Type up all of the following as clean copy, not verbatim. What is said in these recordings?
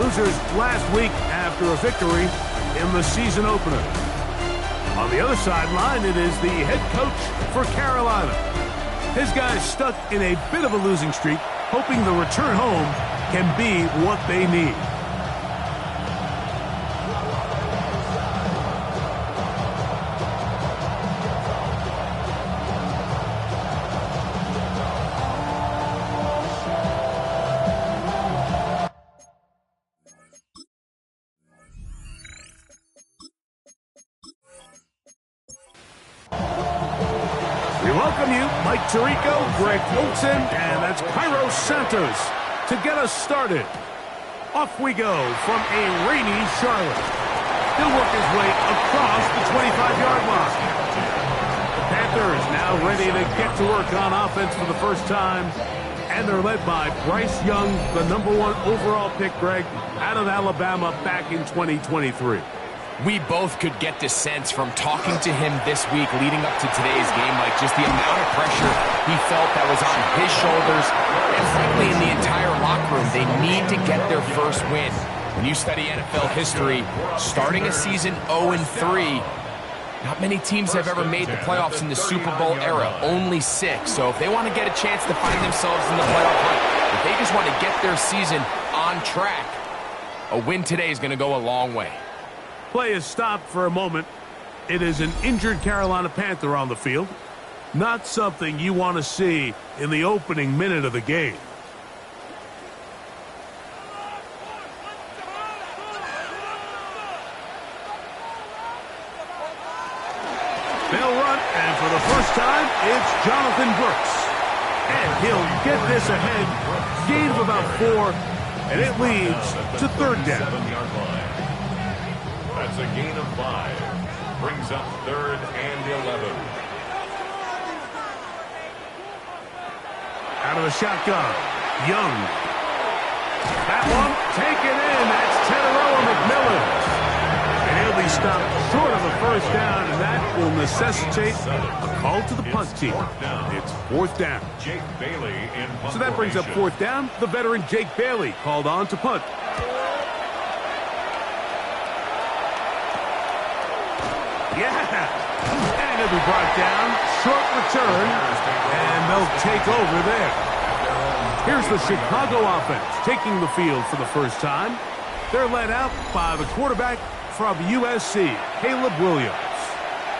losers last week after a victory in the season opener. On the other sideline, it is the head coach for Carolina. His guys stuck in a bit of a losing streak, hoping the return home can be what they need. We welcome you, Mike Tirico, Greg Olson, and that's Cairo Santos to get us started. Off we go from a rainy Charlotte. He'll work his way across the 25-yard line. The Panthers now ready to get to work on offense for the first time, and they're led by Bryce Young, the #1 overall pick, Greg, out of Alabama back in 2023. We both could get the sense from talking to him this week leading up to today's game, like just the amount of pressure he felt that was on his shoulders, and frankly in the entire locker room. They need to get their first win. When you study NFL history, starting a season 0-3, not many teams have ever made the playoffs in the Super Bowl era, only 6. So if they want to get a chance to find themselves in the playoff hunt, if they just want to get their season on track, a win today is going to go a long way. Play is stopped for a moment. It is an injured Carolina Panther on the field. Not something you want to see in the opening minute of the game. They'll run, and for the first time, it's Jonathan Brooks. And he'll get this ahead. Gain of about 4, and it leads to third down. That's a gain of 5. Brings up 3rd and 11. Out of the shotgun, Young. That one taken in. That's Teteroa McMillan. And he'll be stopped short of the first down, and that will necessitate a call to the punt team. It's 4th down. Jake Bailey in punt So that brings up 4th down. The veteran Jake Bailey called on to punt. Yeah, and it'll be brought down. Short return, and they'll take over there. Here's the Chicago offense taking the field for the first time. They're led out by the quarterback from USC, Caleb Williams.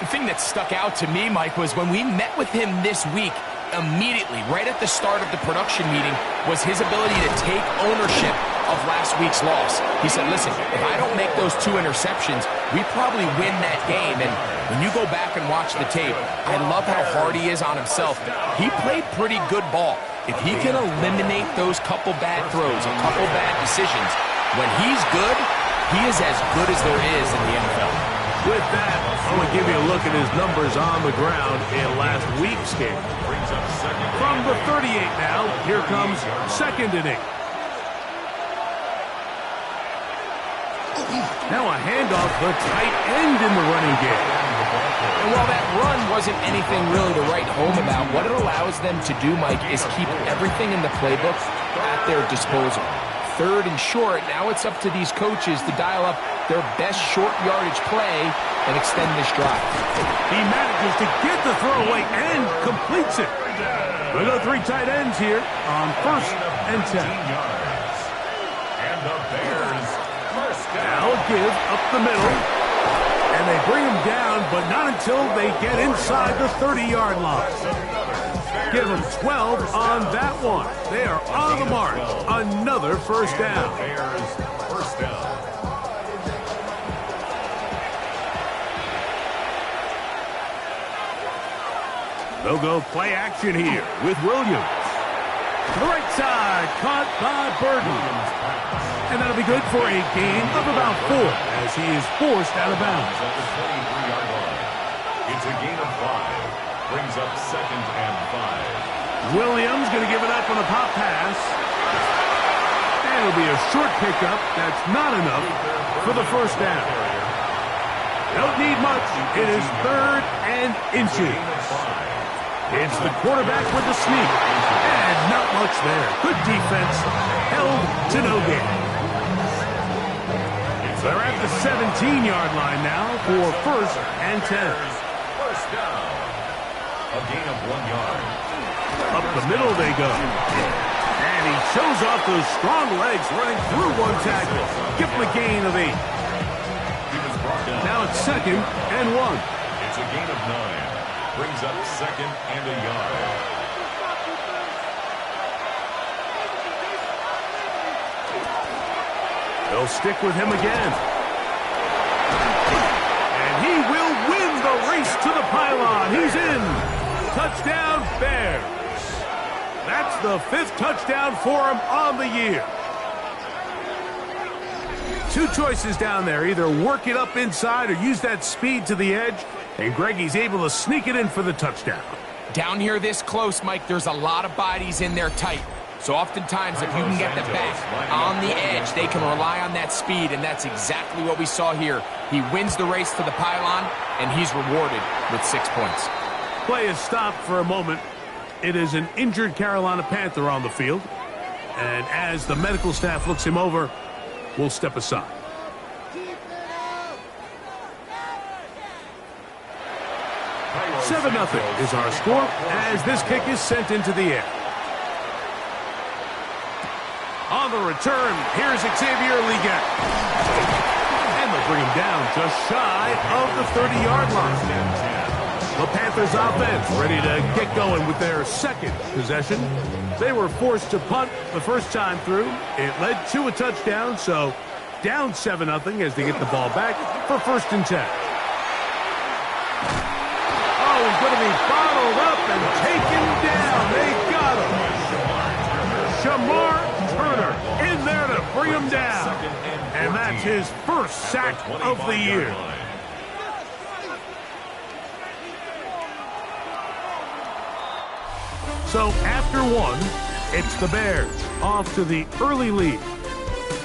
The thing that stuck out to me, Mike, was when we met with him this week, immediately, right at the start of the production meeting, was his ability to take ownership of last week's loss. He said, listen, if I don't make those 2 interceptions, we probably win that game. And when you go back and watch the tape, I love how hard he is on himself. He played pretty good ball. If he can eliminate those couple bad throws, a couple bad decisions, when he's good, he is as good as there is in the NFL. With that, I want to give you a look at his numbers on the ground in last week's game. From the 38 now, here comes 2nd and 8. Now a handoff, the tight end in the running game. And while that run wasn't anything really to write home about, what it allows them to do, Mike, is keep everything in the playbook at their disposal. 3rd and short, now it's up to these coaches to dial up their best short yardage play and extend this drive. He manages to get the throwaway and completes it. We got 3 tight ends here on 1st and 10. And the Bears first down. Now a give up the middle. And they bring him down, but not until they get inside the 30-yard line. Give them 12 on that one. They are on the mark. Another first down. Bears first down. They'll go play action here with Williams. To the right side, caught by Burton. And that'll be good for a gain of about 4 as he is forced out of bounds. At the 23-yard line. It's a gain of 5. Brings up 2nd and 5. Williams going to give it up on a pop pass. And it'll be a short pickup. That's not enough for the first down. Don't need much. It is 3rd and inches. It's the quarterback with the sneak. And not much there. Good defense. Held to no gain. the 17-yard line now for first and 10. First down. A gain of 1 yard. Up the middle they go. And he shows off those strong legs running through one tackle. Give him a gain of 8. He was brought down. Now it's second and 1. It's a gain of 9. Brings up second and a yard. They'll stick with him again. And he will win the race to the pylon. He's in. Touchdown, Bears. That's the 5th touchdown for him on the year. 2 choices down there. Either work it up inside or use that speed to the edge. And Greggy's able to sneak it in for the touchdown. Down here this close, Mike, there's a lot of bodies in there tight. So oftentimes, if you can get the back on the edge, they can rely on that speed, and that's exactly what we saw here. He wins the race to the pylon, and he's rewarded with 6 points. Play is stopped for a moment. It is an injured Carolina Panther on the field. And as the medical staff looks him over, we'll step aside. Seven 0 is our score as this kick is sent into the air. On the return, here's Xavier Leggett. And they'll bring him down just shy of the 30-yard line. The Panthers offense ready to get going with their second possession. They were forced to punt the first time through. It led to a touchdown, so down 7 0 as they get the ball back for first and 10. Oh, he's going to be bottled up and taken down. They got him. Shamar Turner in there to bring him down. And that's his first sack of the year. So after 1, it's the Bears off to the early lead.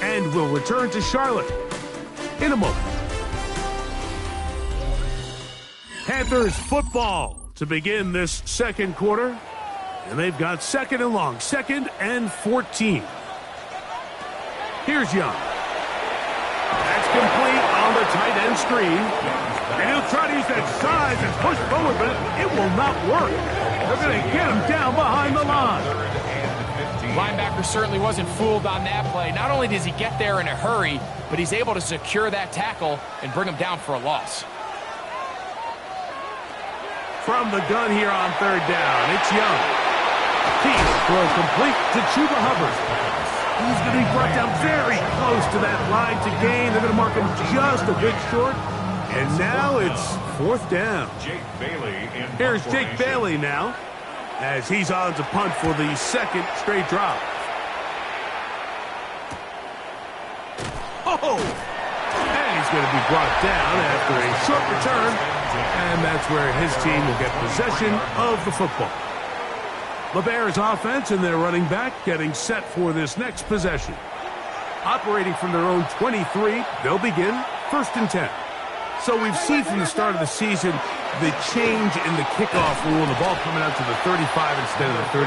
And will return to Charlotte in a moment. Panthers football to begin this second quarter. And they've got second and long, 2nd and 14. Here's Young. That's complete on the tight end screen. And he'll try to use that size and push forward, but it will not work. They're going to get him down behind the line. Linebacker certainly wasn't fooled on that play. Not only does he get there in a hurry, but he's able to secure that tackle and bring him down for a loss. From the gun here on 3rd down, it's Young. Key throw complete to Chuba Hubbard. He's going to be brought down very close to that line to gain. They're going to mark him just a bit short. And now it's 4th down. Here's Jake Bailey now as he's on to punt for the 2nd straight drop. Oh! And he's going to be brought down after a short return. And that's where his team will get possession of the football. The Bears offense and their running back getting set for this next possession. Operating from their own 23, they'll begin 1st and 10. So we've seen from the start of the season the change in the kickoff rule, the ball coming out to the 35 instead of the 30.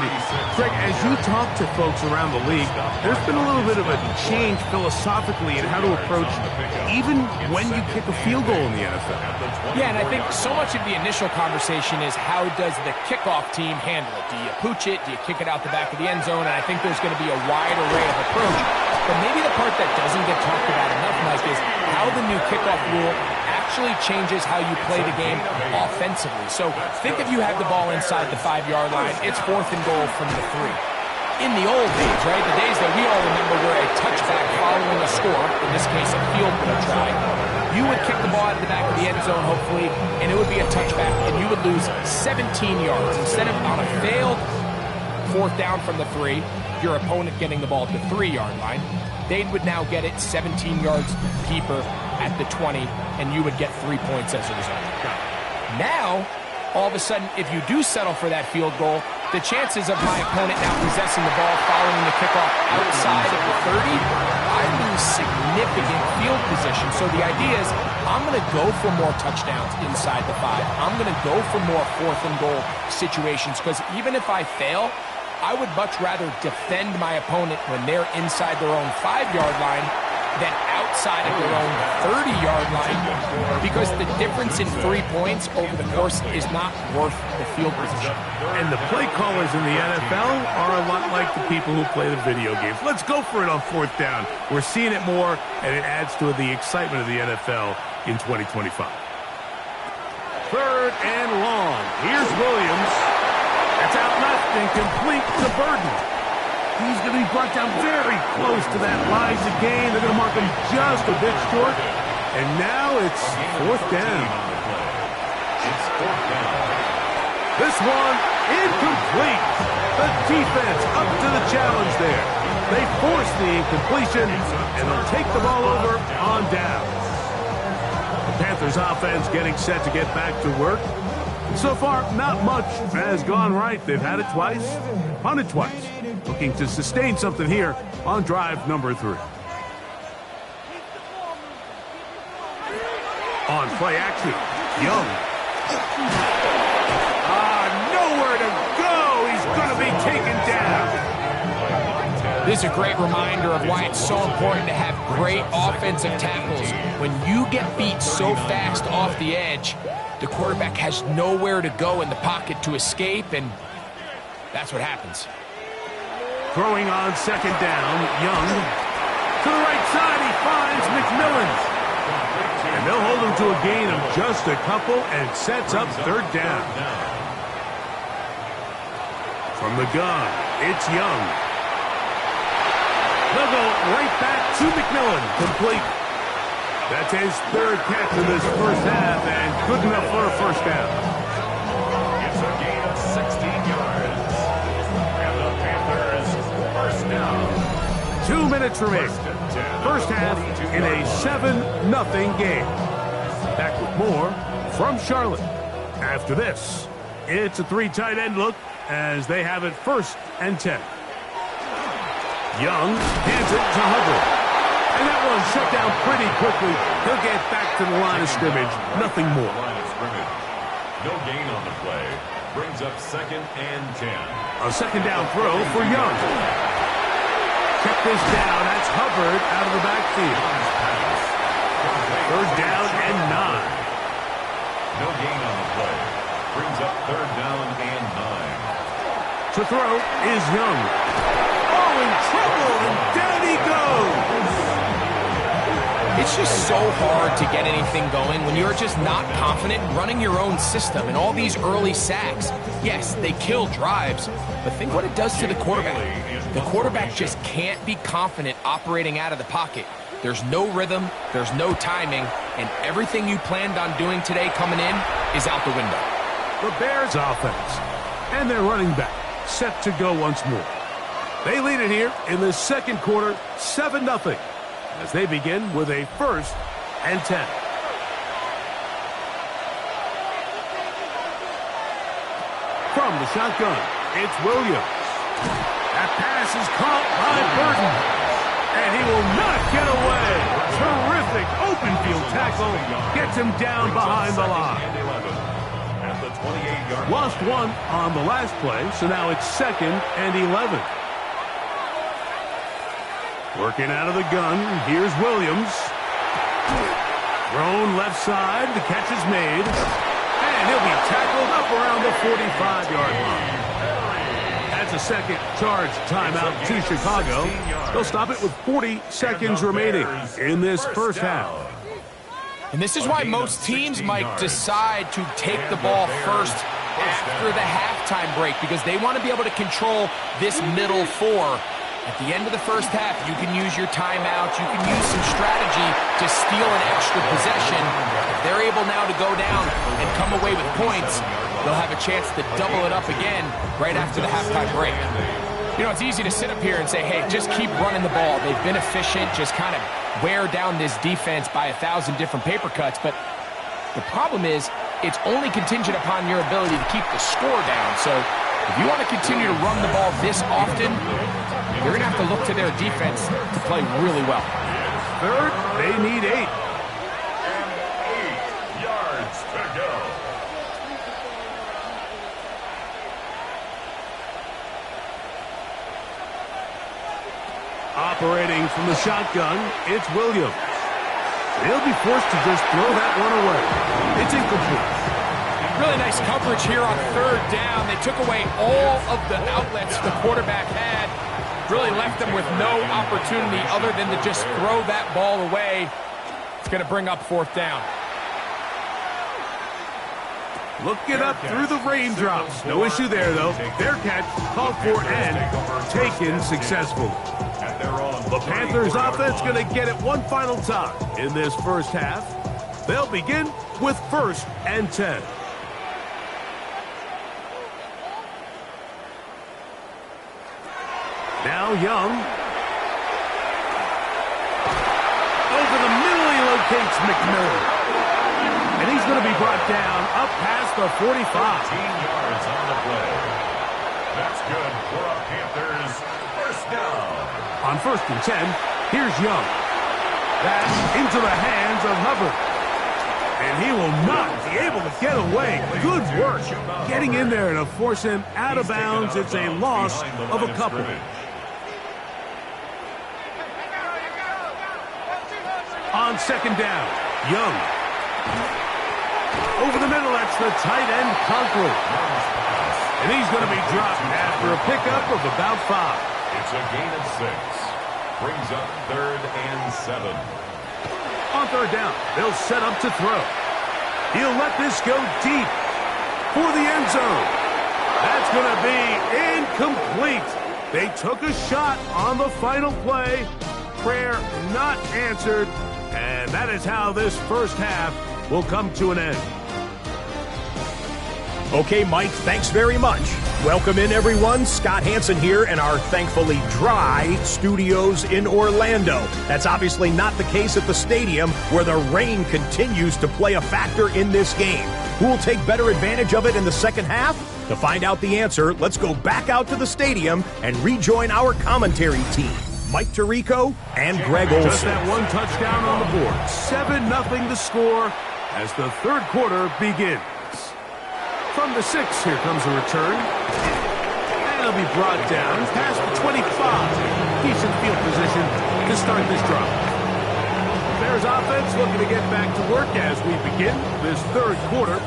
Greg, as you talk to folks around the league, there's been a little bit of a change philosophically in how to approach even when you kick a field goal in the NFL. Yeah, and I think so much of the initial conversation is how does the kickoff team handle it? Do you pooch it? Do you kick it out the back of the end zone? And I think there's going to be a wide array of approach. But maybe the part that doesn't get talked about enough, Mike, is how the new kickoff rule actually changes how you play the game offensively. So think if you have the ball inside the 5-yard line, it's 4th and goal from the 3. In the old days, right, the days that we all remember were a touchback following a score, in this case a field goal try, you would kick the ball out of the back of the end zone, hopefully, and it would be a touchback, and you would lose 17 yards. Instead of on a failed 4th down from the 3, your opponent getting the ball at the 3-yard line, they would now get it 17 yards deeper at the 20, and you would get 3 points as a result. Now, all of a sudden, if you do settle for that field goal, the chances of my opponent now possessing the ball following the kickoff outside of the 30, I lose significant field position. So the idea is I'm going to go for more touchdowns inside the 5. I'm going to go for more 4th and goal situations, because even if I fail, I would much rather defend my opponent when they're inside their own 5-yard line than outside of their own 30-yard line, because the difference in 3 points over the course is not worth the field position. And the play callers in the NFL are a lot like the people who play the video games. Let's go for it on 4th down. We're seeing it more, and it adds to the excitement of the NFL in 2025. 3rd and long. Here's Williams. It's out left and complete to Burden. He's going to be brought down very close to that line to gain. They're going to mark him just a bit short. And now it's 4th down. It's 4th down. This one incomplete. The defense up to the challenge there. They force the incompletion, and they'll take the ball over on down. The Panthers offense getting set to get back to work. So far, not much has gone right. They've had it twice, punted twice. Looking to sustain something here on drive number 3. On play action, Young. Nowhere to go. He's going to be taken down. This is a great reminder of why it's so important to have great offensive tackles. When you get beat so fast off the edge, the quarterback has nowhere to go in the pocket to escape, and that's what happens. Throwing on 2nd down, Young. To the right side, he finds McMillan. And they'll hold him to a gain of just a couple and sets up 3rd down. From the gun, it's Young. They'll go right back to McMillan, complete. That's his 3rd catch in this first half, and good enough for a 1st down. It's a gain of 16 yards. And the Panthers, 1st down. 2 minutes remaining. First half in a 7-0 game. Back with more from Charlotte. After this, it's a 3 tight end look as they have it 1st and 10. Young hands it to Hubbard. And that one shut down pretty quickly. He'll get back to the line of scrimmage. Nothing more. Line of scrimmage. No gain on the play. Brings up 2nd and 10. A 2nd down throw for Young. Check this down. That's Hubbard out of the backfield. 3rd down and 9. No gain on the play. Brings up 3rd down and 9. To throw is Young. Oh, in trouble, and down he goes. It's just so hard to get anything going when you're just not confident running your own system. And all these early sacks, yes, they kill drives, but think what it does to the quarterback. The quarterback just can't be confident operating out of the pocket. There's no rhythm, there's no timing, and everything you planned on doing today coming in is out the window. The Bears offense and their running back set to go once more. They lead it here in the 2nd quarter, 7-0, as they begin with a 1st and 10. From the shotgun, it's Williams. That pass is caught by Burton, and he will not get away. Terrific open field tackle gets him down behind the line. At the 28-yard line. Lost one on the last play, so now it's 2nd and 11. Working out of the gun, here's Williams. Thrown left side, the catch is made. And he'll be tackled up around the 45-yard line. That's a 2nd charge timeout to Chicago. They'll stop it with 40 seconds remaining in this first half. And this is why most teams might decide to take the ball first after the halftime break, because they want to be able to control this middle 4. At the end of the first half, you can use your timeouts, you can use some strategy to steal an extra possession. If they're able now to go down and come away with points, they'll have a chance to double it up again right after the halftime break. You know, it's easy to sit up here and say, hey, just keep running the ball. They've been efficient, just kind of wear down this defense by 1,000 different paper cuts. But the problem is, it's only contingent upon your ability to keep the score down. So if you want to continue to run the ball this often, you're going to have to look to their defense to play really well. 3rd, they need 8. And 8 yards to go. Operating from the shotgun, it's Williams. He'll be forced to just throw that one away. It's incomplete. Really nice coverage here on third down. They took away all of the outlets the quarterback had. Really left them with no opportunity other than to just throw that ball away. It's going to bring up fourth down. Looking up through the raindrops. No issue there, though. Their catch called for and taken successfully. The Panthers offense going to get it one final time in this first half. They'll begin with 1st and 10. Now Young. Over the middle, he locates McMillan. And he's going to be brought down up past the 45. 15 yards on the play. That's good for a Panthers first down. On 1st and 10, here's Young. That's into the hands of Hubbard. And he will not be able to get away. Good work getting in there to force him out of bounds. It's a loss of a couple. On 2nd down, Young. Over the middle, that's the tight end, Conklin. And he's going to be dropped after a pickup of about 5. It's a gain of 6. Brings up 3rd and 7. On 3rd down, they'll set up to throw. He'll let this go deep for the end zone. That's going to be incomplete. They took a shot on the final play. Prayer not answered. And that is how this first half will come to an end. Okay, Mike, thanks very much. Welcome in, everyone. Scott Hansen here in our thankfully dry studios in Orlando. That's obviously not the case at the stadium, where the rain continues to play a factor in this game. Who will take better advantage of it in the second half? To find out the answer, let's go back out to the stadium and rejoin our commentary team. Mike Tirico and Greg Olson. Just that one touchdown on the board. 7-0 the score as the third quarter begins. From the 6, here comes a return. And he'll be brought down past the 25. Decent field position to start this drive. Bears offense looking to get back to work as we begin this third quarter.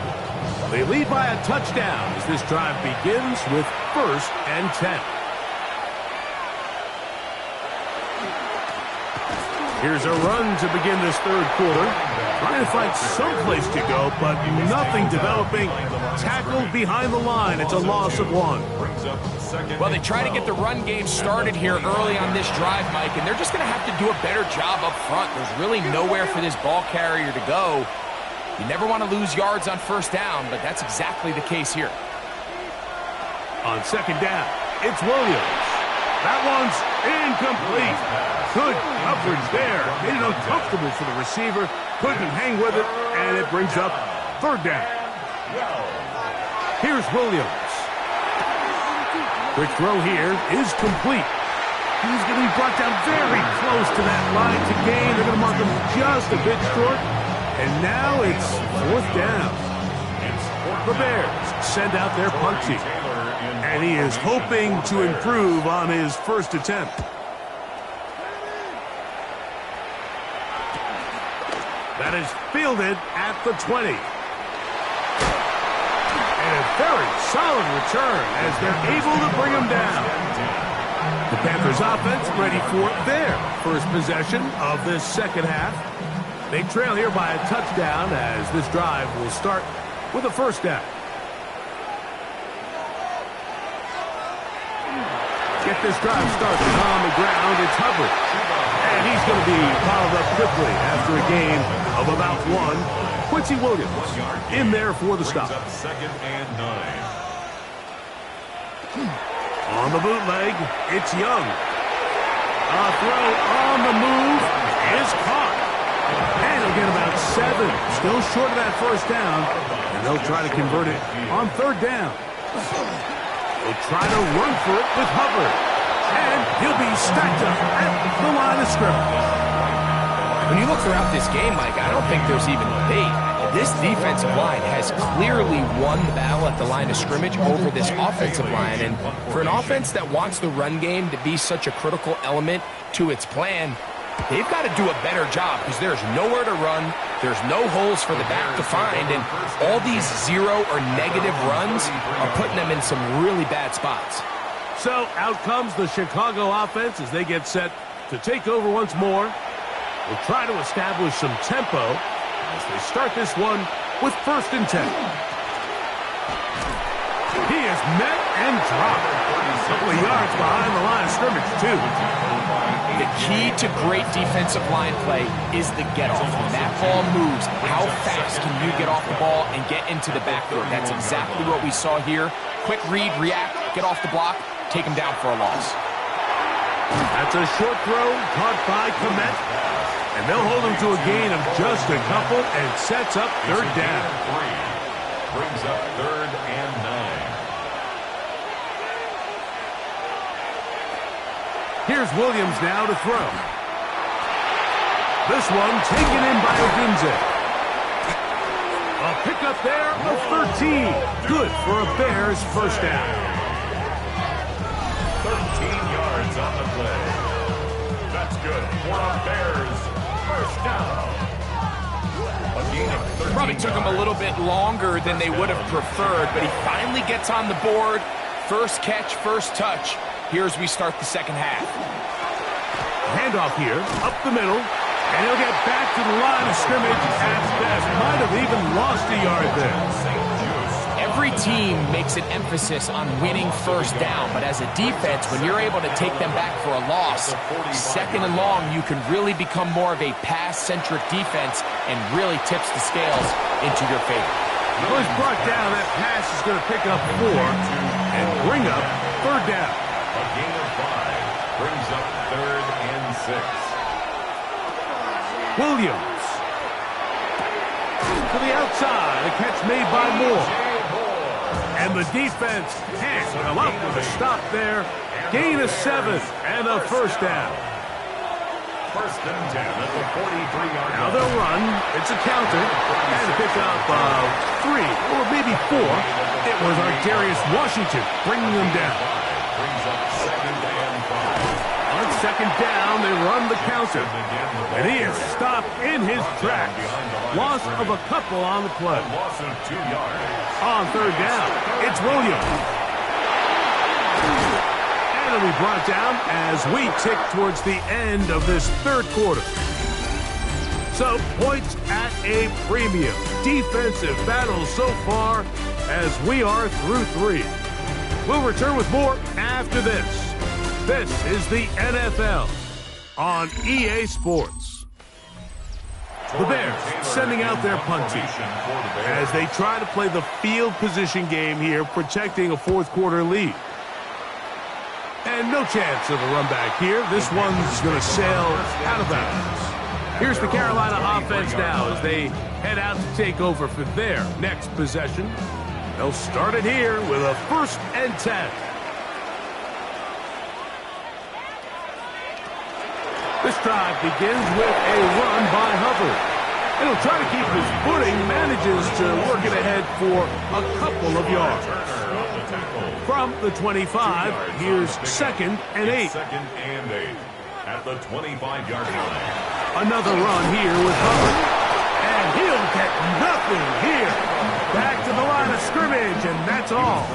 They lead by a touchdown as this drive begins with 1st and 10. Here's a run to begin this third quarter. Trying to find some place to go, but nothing developing. Tackled behind the line. It's a loss of 1. Well, they try to get the run game started here early on this drive, Mike, and they're just going to have to do a better job up front. There's really nowhere for this ball carrier to go. You never want to lose yards on 1st down, but that's exactly the case here. On 2nd down, it's Williams. That one's incomplete. Good coverage there. Made it uncomfortable for the receiver. Couldn't hang with it, and it brings up 3rd down. Here's Williams. Quick throw here is complete. He's going to be brought down very close to that line to gain. They're going to mark him just a bit short. And now it's 4th down. The Bears send out their punt team. And he is hoping to improve on his first attempt. That is fielded at the 20. And a very solid return as they're able to bring him down. The Panthers offense ready for their first possession of this second half. They trail here by a touchdown as this drive will start with a 1st down. Get this drive started on the ground. It's Hubbard. And he's going to be followed up quickly after a gain of about 1. Quincy Williams in there for the stop. 2nd and 9. On the bootleg, it's Young. A throw on the move is caught. And he'll get about 7. Still short of that 1st down. And they'll try to convert it on 3rd down. They'll try to run for it with Hubbard. And he'll be stacked up at the line of scrimmage. When you look throughout this game, Mike, I don't think there's even debate. This defensive line has clearly won the battle at the line of scrimmage over this offensive line. And for an offense that wants the run game to be such a critical element to its plan, they've got to do a better job because there's nowhere to run, there's no holes for the back to find, and all these zero or negative runs are putting them in some really bad spots. So out comes the Chicago offense as they get set to take over once more. We'll try to establish some tempo as they start this one with 1st and 10. He is met and dropped. A couple of yards behind the line of scrimmage, too. The key to great defensive line play is the get-off. When that ball moves, how fast can you get off the ball and get into the backfield? That's exactly what we saw here. Quick read, react, get off the block, take him down for a loss. That's a short throw caught by Komet. And they'll hold him to a gain of just a couple and sets up 3rd down. Brings up 3rd and 9. Here's Williams now to throw. This one taken in by Odunze. A pickup there of 13. Good for a Bears 1st down. 13 yards on the play. That's good for a Bears 1st down. A gain of 13 Probably took him a little bit longer than they would have preferred, but he finally gets on the board. 1st catch, 1st touch. Here as we start the 2nd half. Handoff here, up the middle, and he'll get back to the line of scrimmage at best. Might have even lost a yard there. Every team makes an emphasis on winning 1st down, but as a defense, when you're able to take them back for a loss, 2nd and long, you can really become more of a pass-centric defense and really tips the scales into your favor. Well, he's brought down. That pass is going to pick up 4 and bring up 3rd down. A gain of 5 brings up 3rd and 6. Williams. To the outside. A catch made by Moore. And the defense can't come up with a stop there. Gain of 7 and a 1st down. 1st and 10 at the 43-yard line. Now they'll run. It's a counter. And pick up 3 or maybe 4. It was Darius Washington bringing them down. Brings up 2nd and 5. On 2nd down, they run the counter. And he is stopped in his tracks. Loss of a couple on the play. Loss of 2 yards. On 3rd down, it's Williams. And it'll be brought down as we tick towards the end of this 3rd quarter. So, points at a premium. Defensive battle so far as we are through 3. We'll return with more after this. This is the NFL on EA Sports. The Bears sending out their punt team as they try to play the field position game here, protecting a 4th quarter lead. And no chance of a run back here. This one's going to sail out of bounds. Here's the Carolina offense now as they head out to take over for their next possession. They'll start it here with a 1st and 10. This drive begins with a run by Hubbard. And he'll try to keep his footing, manages to work it ahead for a couple of yards. From the 25, here's 2nd and 8. 2nd and 8 at the 25-yard line. Another run here with Hubbard. And he'll get nothing here. Back to the line of scrimmage, and that's all.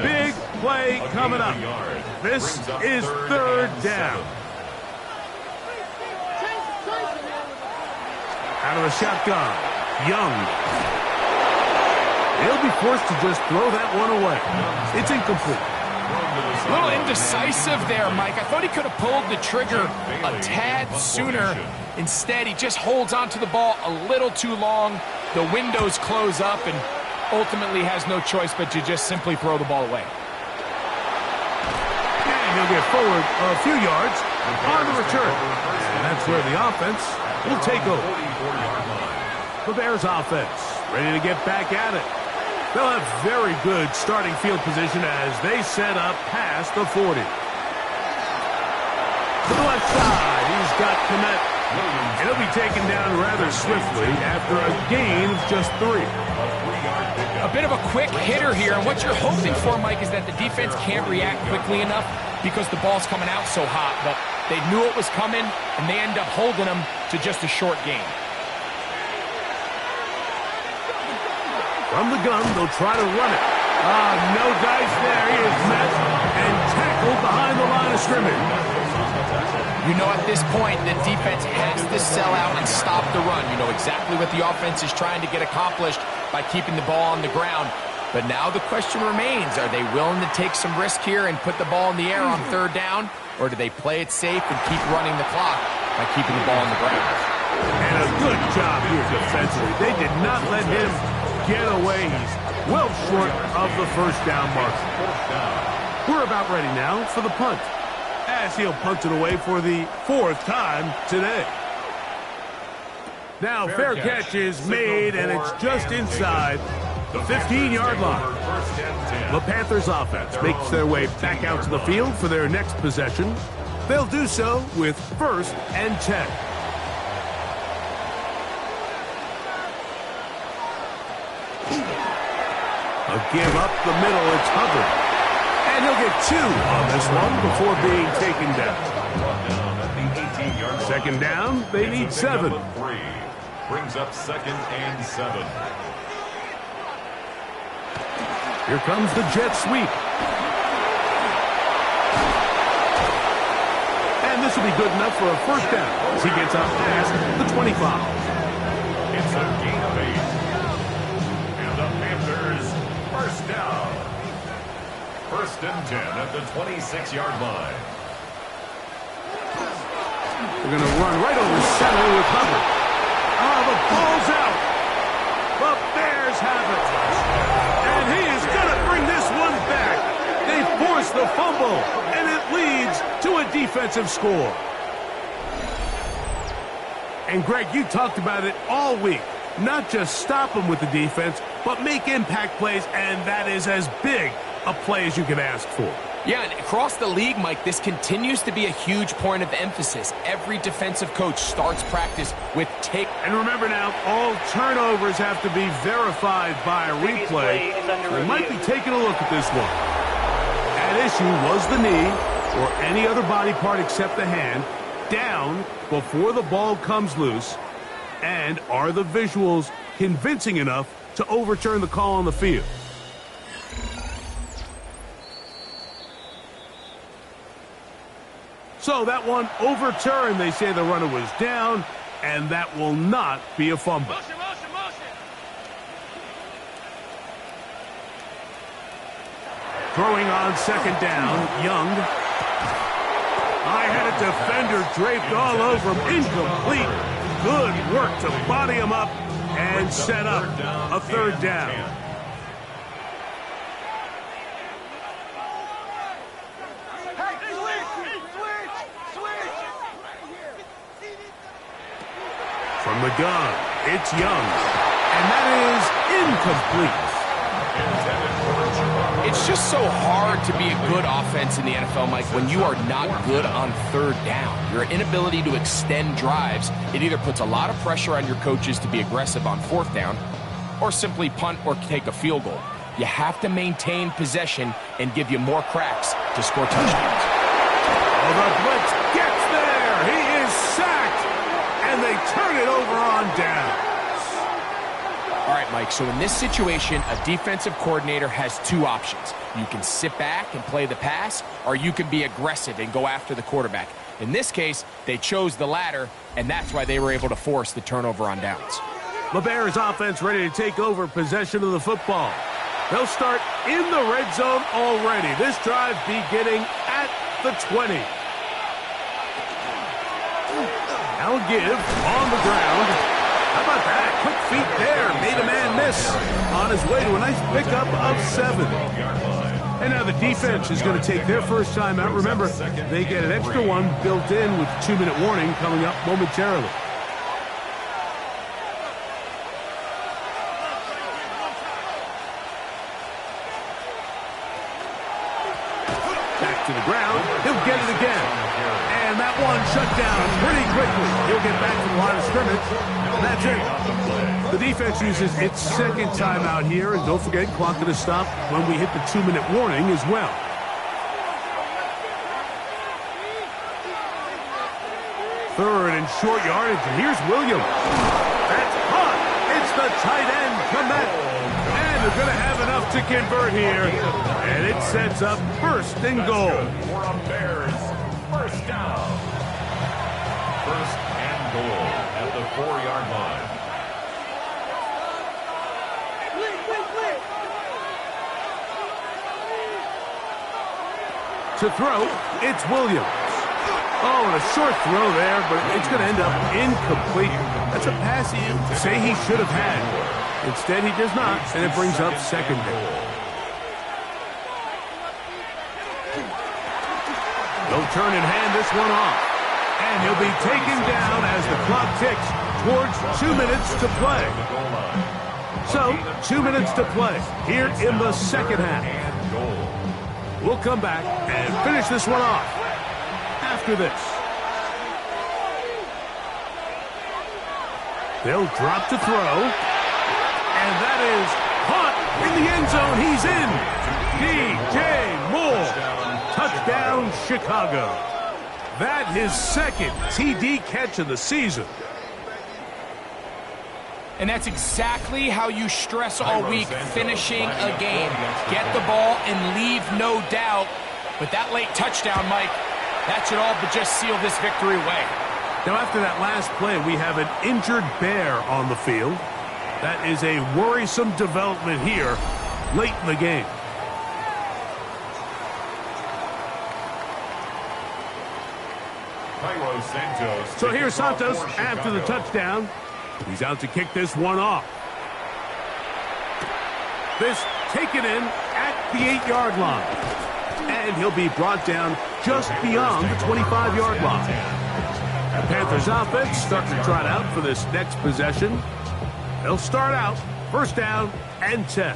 Big play coming up. This is 3rd down. Out of the shotgun, Young. He'll be forced to just throw that one away. It's incomplete. A little indecisive there, Mike. I thought he could have pulled the trigger a tad sooner. Instead, he just holds onto the ball a little too long. The windows close up and ultimately has no choice but to just simply throw the ball away. And he'll get forward a few yards on the return. And that's where the offense will take over. The Bears offense ready to get back at it. They'll have very good starting field position as they set up past the 40. To the left side, he's got Komet. And he'll be taken down rather swiftly after a gain of just 3. A bit of a quick hitter here, and what you're hoping for, Mike, is that the defense can't react quickly enough because the ball's coming out so hot, but they knew it was coming, and they end up holding them to just a short gain. From the gun, they'll try to run it. No dice there. He is met and tackled behind the line of scrimmage. You know, at this point, the defense has to sell out and stop the run. You know exactly what the offense is trying to get accomplished by keeping the ball on the ground. But now the question remains, are they willing to take some risk here and put the ball in the air on 3rd down? Or do they play it safe and keep running the clock by keeping the ball on the ground? And a good job here defensively. They did not let him get away. He's well short of the 1st down mark. We're about ready now for the punt, as he'll punt it away for the 4th time today. Now, fair catch is made, and it's just inside the 15-yard line. The Panthers offense makes their way back out to the field for their next possession. They'll do so with 1st and 10. A give up the middle, it's Hubbard. And he'll get 2 on this one before being taken down. 2nd down, they need 7. Brings up 2nd and 7. Here comes the jet sweep. And this will be good enough for a 1st down as he gets up past the 25. It's a gain of 8. And the Panthers, 1st down. 1st and 10 at the 26-yard line. They're going to run right over center with Hubbard. The ball's out. The Bears have it. And he is going to bring this one back. They force the fumble, and it leads to a defensive score. And Greg, you talked about it all week. Not just stop them with the defense, but make impact plays, and that is as big a play as you can ask for. Yeah, and across the league, Mike, this continues to be a huge point of emphasis. Every defensive coach starts practice with take. And remember now, all turnovers have to be verified by a replay. We might be taking a look at this one. At issue was the knee, or any other body part except the hand, down before the ball comes loose. And are the visuals convincing enough to overturn the call on the field? So that one overturned. They say the runner was down, and that will not be a fumble. Motion. Throwing on 2nd down, Young. I had a defender draped all over him, incomplete. Good work to body him up and set up a 3rd down. From the gun, it's Young. And that is incomplete. It's just so hard to be a good offense in the NFL, Mike, when you are not good on 3rd down. Your inability to extend drives, it either puts a lot of pressure on your coaches to be aggressive on 4th down or simply punt or take a field goal. You have to maintain possession and give you more cracks to score touchdowns. Oh, the blitz gets there. He is sacked, and they turn it over on down. All right, Mike, so in this situation, a defensive coordinator has 2 options. You can sit back and play the pass, or you can be aggressive and go after the quarterback. In this case, they chose the latter, and that's why they were able to force the turnover on downs. The Bears offense ready to take over possession of the football. They'll start in the red zone already. This drive beginning at the 20. Now a give on the ground. How about that? Quick feet there. Made a man miss on his way to a nice pickup of 7. And now the defense is going to take their first time out. Remember, they get an extra one built in with 2-minute warning coming up momentarily. Back to the ground. He'll get it again. And that one shut down pretty quickly. He'll get back to the line of scrimmage. And that's it. The defense uses its second timeout here. And don't forget, clock going to stop when we hit the 2-minute warning as well. Third and short yardage. And here's Williams. That's hot. It's the tight end, Komet. And they're going to have enough to convert here. And it sets up first and goal. For a Bears first down. First and goal at the 4-yard line. To throw, it's Williams. Oh, and a short throw there, but it's going to end up incomplete. That's a pass you say he should have had. Instead, he does not, and it brings up second down. They'll turn and hand this one off. And he'll be taken down as the clock ticks towards 2 minutes to play. So, 2 minutes to play here in the second half. We'll come back and finish this one off after this. They'll drop to throw. And that is caught in the end zone. He's in. DJ Moore. Touchdown, Chicago. That his second TD catch of the season. And that's exactly how you stress all week, finishing a game. Get the ball and leave no doubt. But that late touchdown, Mike, that should all but just seal this victory away. Now, after that last play, we have an injured Bear on the field. That is a worrisome development here late in the game. So here's Santos after the touchdown. He's out to kick this one off. This taken in at the 8-yard line. And he'll be brought down just beyond the 25-yard line. The Panthers offense starting to trot out for this next possession. They'll start out first down and 10.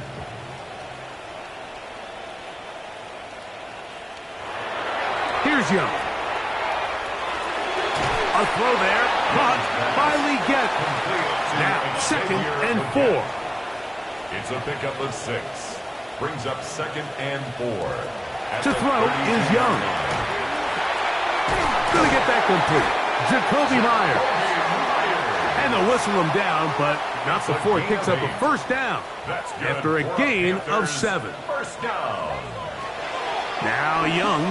Here's Young. A throw there, caught by Leggett. Now, second and 4. It's a pickup of 6. Brings up second and 4. To throw is Young. Gonna get that complete. Jacoby Myers. And they'll whistle him down, but not before he picks up a first down after a gain of 7. First down. Now Young.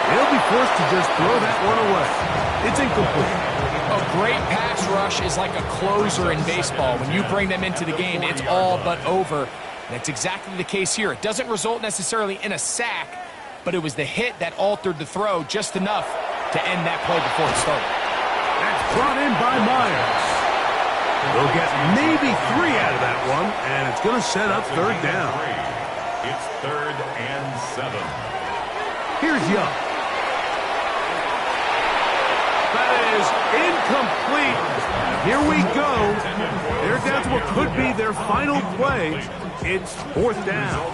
He'll be forced to just throw that one away. It's incomplete. A great pass rush is like a closer in baseball. When you bring them into the game, it's all but over. And that's exactly the case here. It doesn't result necessarily in a sack, but it was the hit that altered the throw just enough to end that play before it started. That's brought in by Myers. They'll get maybe 3 out of that one, and it's going to set up third down. It's third and 7. Here's Young. That is incomplete. Here we go. They're down to what could be their final play. It's fourth down.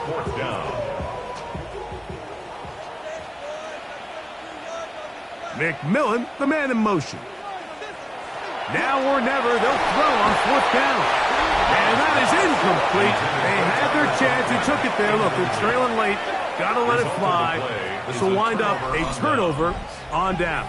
Fourth down. McMillan, the man in motion. Now or never, they'll throw on fourth down. And that is incomplete. They had their chance and took it there. Look, they're trailing late. Got to let it fly. This will wind up a turnover on down.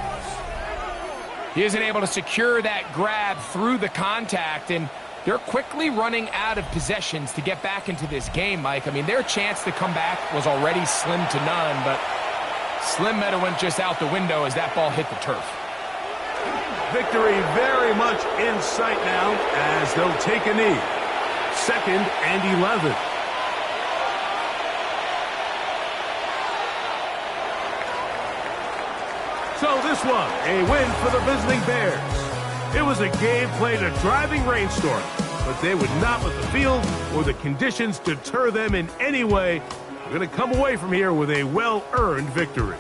He isn't able to secure that grab through the contact, and they're quickly running out of possessions to get back into this game, Mike. I mean, their chance to come back was already slim to none, but Slim Meadow went just out the window as that ball hit the turf. Victory very much in sight now as they'll take a knee. Second and 11. So this one, a win for the visiting Bears. It was a game played in a driving rainstorm, but they would not let the field or the conditions deter them in any way. We're going to come away from here with a well-earned victory.